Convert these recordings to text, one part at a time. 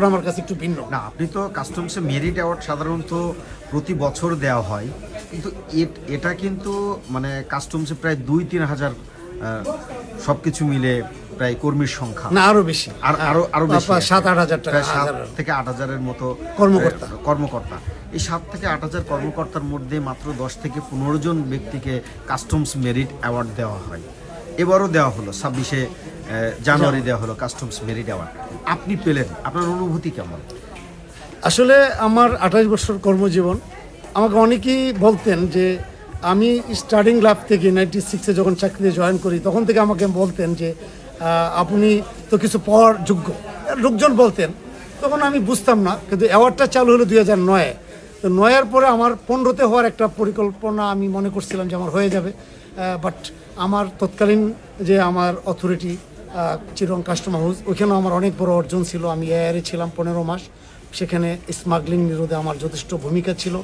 Record আমার কাছে একটু ভিন্ন। না, আপনি তো কাস্টমসে মেরিট অ্যাওয়ার্ড সাধারণত প্রতি বছর দেওয়া হয়, কিন্তু এটা কিন্তু মানে কাস্টমসে প্রায় 2-3 হাজার সব কিছু মিলে প্রায় কর্মীর সংখ্যা, না আরো বেশি, আরো বেশি, 7-8 হাজার টাকা, 7 থেকে 8 হাজারের মতো কর্মকর্তা। এই 7 থেকে 8 হাজার কর্মকর্তার মধ্যে মাত্র 10 থেকে 15 জন ব্যক্তিকে কাস্টমস মেরিট অ্যাওয়ার্ড দেওয়া হয়। এবারও দেওয়া হলো 26শে জানুয়ারি দেওয়া হলো কাস্টমস মেরিট অ্যাওয়ার্ড। আপনি পেলেন, আপনার অনুভূতি কেমন? আসলে আমার 28 বছর কর্মজীবন, আমাকে অনেকেই বলতেন যে আমি স্টার্টিং লাভ থেকে 96-এ যখন চাকরিতে জয়েন করি তখন থেকে আমাকে বলতেন যে আপনি তো কিছু পাওয়ার যোগ্য, লোকজন বলতেন। তখন আমি বুঝতাম না, কিন্তু অ্যাওয়ার্ডটা চালু হলো 2009-এ। তো 9-এর পরে আমার 15-তে হওয়ার একটা পরিকল্পনা আমি মনে করছিলাম যে আমার হয়ে যাবে, বাট আমার তৎকালীন যে আমার অথরিটি চিরং কাস্টম হাউস, ওইখানেও আমার অনেক বড় অর্জন ছিল। আমি এআরে ছিলাম 15 মাস, সেখানে স্মাগলিং রোধে আমার যথেষ্ট ভূমিকা ছিল।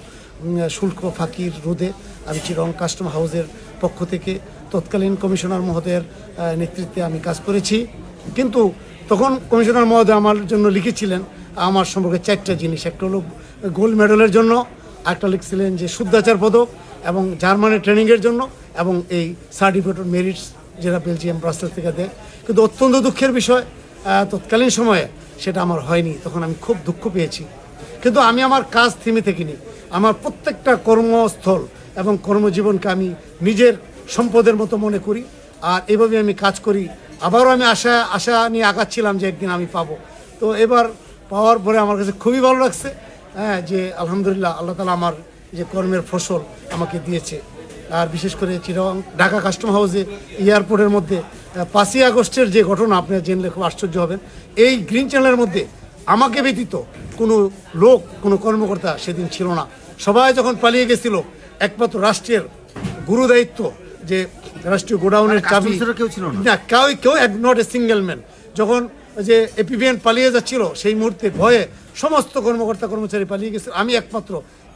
শুল্ক ফাঁকির রোধে আমি চিরং কাস্টম হাউসের পক্ষ থেকে তৎকালীন কমিশনার মহোদয়ের নেতৃত্বে আমি কাজ করেছি। কিন্তু তখন কমিশনার মহোদয় আমার জন্য লিখেছিলেন আমার সম্পর্কে 4টা জিনিস। একটা হলো গোল্ড মেডেলের জন্য, একটা লিখছিলেন যে শুদ্ধাচার পদক, এবং জার্মানি ট্রেনিংয়ের জন্য, এবং এই সার্টিফিকেট অফ মেরিটস যেটা বেলজিয়াম ব্রাসেলস থেকে দেয়। কিন্তু অত্যন্ত দুঃখের বিষয়, তৎকালীন সময়ে সেটা আমার হয়নি। তখন আমি খুব দুঃখ পেয়েছি। কিন্তু আমি আমার কাজ থেমে থাকিনি। আমার প্রত্যেকটা কর্মস্থল এবং কর্মজীবনকে আমি নিজের সম্পদের মতো মনে করি, আর এভাবে আমি কাজ করি। আবারও আমি আশা নিয়ে আগাচ্ছিলাম যে একদিন আমি পাবো। তো এবার পাওয়ার পরে আমার কাছে খুবই ভালো লাগছে, যে আলহামদুলিল্লাহ আল্লাহ তাআলা আমার যে কর্মের ফসল আমাকে দিয়েছে। আর বিশেষ করে চিরং ঢাকা কাস্টম হাউসে এয়ারপোর্টের মধ্যে 5ই আগস্টের যে ঘটনা, আপনারা জেনলে খুব আশ্চর্য হবেন। এই গ্রিন চ্যানেলের মধ্যে আমাকে ব্যতীত কোনো লোক, কোনো কর্মকর্তা সেদিন ছিল না। সবাই যখন পালিয়ে গেছিল, একমাত্র রাষ্ট্রের গুরু দায়িত্ব যে রাষ্ট্রীয় গোডাউনের চাবি, কেউ ছিল না, কেউ নট এ সিঙ্গেল ম্যান। যখন যে এপিবিএন পালিয়ে যাচ্ছিল, সেই মুহূর্তে ভয়ে সমস্ত কর্মকর্তা কর্মচারী পালিয়ে গেছে। আমি একমাত্র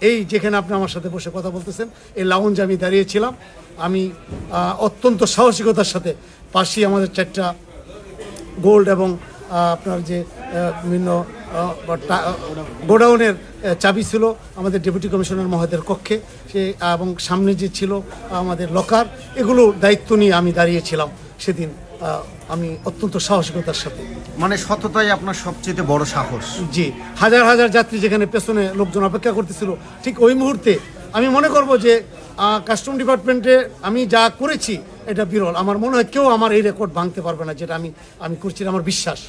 এই যেখানে আপনি আমার সাথে বসে কথা বলতেছেন, এই লাউঞ্জে আমি দাঁড়িয়েছিলাম। আমি অত্যন্ত সাহসিকতার সাথে পাশেই আমাদের 4টা গোল্ড এবং আপনার যে বিভিন্ন গোডাউনের চাবি ছিল আমাদের ডেপুটি কমিশনার মহোদয়ের কক্ষে, সে এবং সামনে যে ছিল আমাদের লকার, এগুলো দায়িত্ব নিয়ে আমি দাঁড়িয়েছিলাম সেদিন। আমি অত্যন্ত সাহসিকতার সাথে, মানে সততাই আপনার সবচেয়ে বড় সাহস। জি, হাজার হাজার যাত্রী যেখানে পেছনে লোকজন অপেক্ষা করতেছিল, ঠিক ওই মুহূর্তে আমি মনে করব যে কাস্টম ডিপার্টমেন্টে আমি যা করেছি এটা বিরল। আমার মনে হয় কেউ আমার এই রেকর্ড ভাঙতে পারবে না, যেটা আমি করছি, আমার বিশ্বাস।